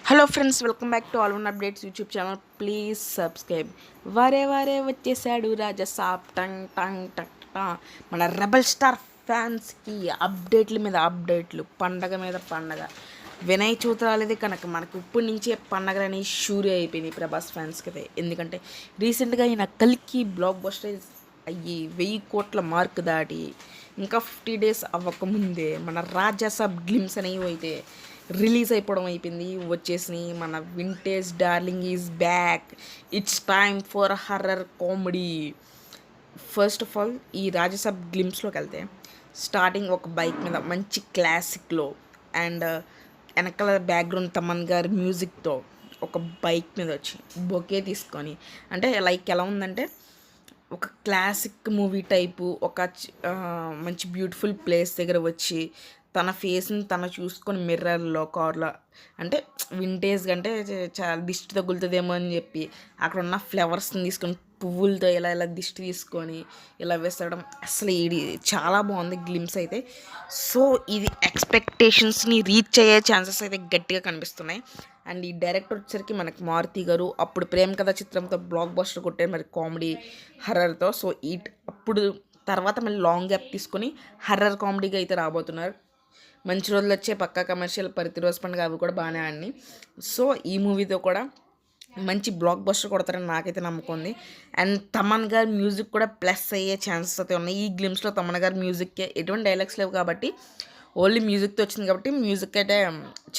Hello friends, welcome back to all one updates YouTube channel. Please subscribe. వారే వచ్చేసాడు రాజా సాబ్ tongue tongue టక్ టా. మన రెబల్ స్టార్ ఫ్యాన్స్కి అప్డేట్ల మీద అప్డేట్లు, పండగ మీద పండగ. వినాయక చవితి రాలేదు కనుక మనకు ఇప్పటి నుంచే పండగలని షూరి అయిపోయినాయి ప్రభాస్ ఫ్యాన్స్కి అయితే. ఎందుకంటే రీసెంట్గా ఈయన కల్కి బ్లాక్ బస్టర్ అయ్యి 1000 కోట్ల మార్క్ దాటి ఇంకా 50 డేస్ అవ్వకముందే మన రాజాసాబ్ గ్లిమ్స్ అనేవి అయితే రిలీజ్ అయిపోవడం అయిపోయింది. వచ్చేసినాయి మన vintage darling is back. It's time for horror comedy. First of all ఈ రాజాసాబ్ గ్లిమ్స్లోకి వెళ్తే స్టార్టింగ్ ఒక బైక్ మీద మంచి క్లాసిక్లో అండ్ వెనకాల బ్యాక్గ్రౌండ్ తమన్ గారి మ్యూజిక్తో ఒక బైక్ మీద వచ్చి బొకే తీసుకొని, అంటే లైక్ ఎలా ఉందంటే ఒక క్లాసిక్ మూవీ టైపు ఒక మంచి బ్యూటిఫుల్ ప్లేస్ దగ్గర వచ్చి తన ఫేస్ని తను చూసుకొని మిర్రర్లో కార్లో, అంటే వింటేజ్ అంటే చాలా దిష్టి తగులుతుందేమో అని చెప్పి అక్కడ ఉన్న ఫ్లవర్స్ని తీసుకొని పువ్వులతో ఇలా ఇలా దిష్టి తీసుకొని ఇలా వేసడం అసలు ఇది చాలా బాగుంది గ్లిమ్స్ అయితే. సో ఇది ఎక్స్పెక్టేషన్స్ని రీచ్ అయ్యే ఛాన్సెస్ అయితే గట్టిగా కనిపిస్తున్నాయి. అండ్ ఈ డైరెక్టర్ వచ్చేసరికి మనకి మారుతి గారు అప్పుడు ప్రేమ కథ చిత్రంతో బ్లాక్ బస్టర్ కొట్టారు మరి కామెడీ హర్రర్తో. సో అప్పుడు తర్వాత మళ్ళీ లాంగ్ గ్యాప్ తీసుకొని హర్రర్ కామెడీగా అయితే రాబోతున్నారు. మంచి రోజులు వచ్చే పక్కా కమర్షియల్ ప్రతిరోజు పండుగ అవి కూడా బాగానే ఆడినాయి. సో ఈ మూవీతో కూడా మంచి బ్లాక్ బస్టర్ కొడతారని నాకైతే నమ్మకం ఉంది. అండ్ తమన్ గారి మ్యూజిక్ కూడా ప్లస్ అయ్యే ఛాన్సెస్ అయితే ఉన్నాయి. ఈ గ్లిమ్స్లో తమన్ గారి మ్యూజిక్కే ఎటువంటి డైలాగ్స్ లేవు కాబట్టి ఓన్లీ మ్యూజిక్తో వచ్చింది కాబట్టి మ్యూజిక్ అయితే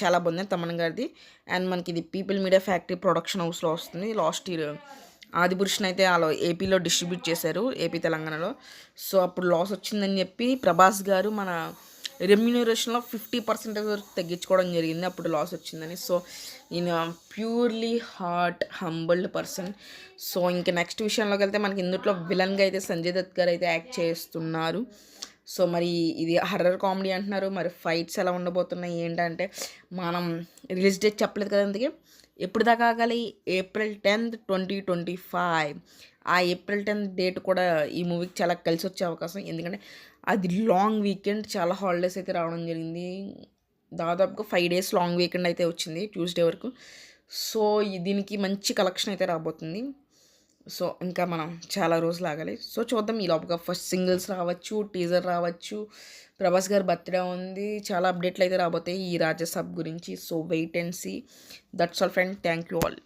చాలా బాగుంది తమన్ గారిది. అండ్ మనకి ఇది పీపుల్ మీడియా ఫ్యాక్టరీ ప్రొడక్షన్ హౌస్లో వస్తుంది. లాస్ట్ ఇయర్ ఆదిపురుషుని అయితే వాళ్ళు ఏపీలో డిస్ట్రిబ్యూట్ చేశారు, ఏపీ తెలంగాణలో. సో అప్పుడు లాస్ వచ్చిందని చెప్పి ప్రభాస్ గారు మన రెమ్యూనరేషన్లో 50% వరకు తగ్గించుకోవడం జరిగింది, అప్పుడు లాస్ వచ్చిందని. సో ఈయన purely heart humbled person. So ఇంకా నెక్స్ట్ విషయంలోకి వెళ్తే మనకి ఇందులో విలన్గా అయితే సంజయ్ దత్ గారు అయితే యాక్ట్ చేస్తున్నారు. సో మరి ఇది హర్రర్ కామెడీ అంటున్నారు, మరి ఫైట్స్ ఎలా ఉండబోతున్నాయి ఏంటంటే మనం రిలీజ్ డేట్ చెప్పలేదు కదా. అందుకే ఎప్పుడు దాకా ఆగాలి? April 10th, 2025. ఆ April 10th డేట్ కూడా ఈ మూవీకి చాలా కలిసి వచ్చే అవకాశం, ఎందుకంటే అది లాంగ్ వీకెండ్, చాలా హాలిడేస్ అయితే రావడం జరిగింది. దాదాపుగా 5 days లాంగ్ వీకెండ్ అయితే వచ్చింది ట్యూస్డే వరకు. సో దీనికి మంచి కలెక్షన్ అయితే రాబోతుంది. సో ఇంకా మనం చాలా రోజులు ఆగాలి. సో చూద్దాం, ఈ లోపుగా ఫస్ట్ సింగిల్స్ రావచ్చు, టీజర్ రావచ్చు, ప్రభాస్ గారి బర్త్డే ఉంది, చాలా అప్డేట్లు అయితే రాబోతాయి ఈ రాజాసాబ్ గురించి. So wait and see. That's all friend, thank you all.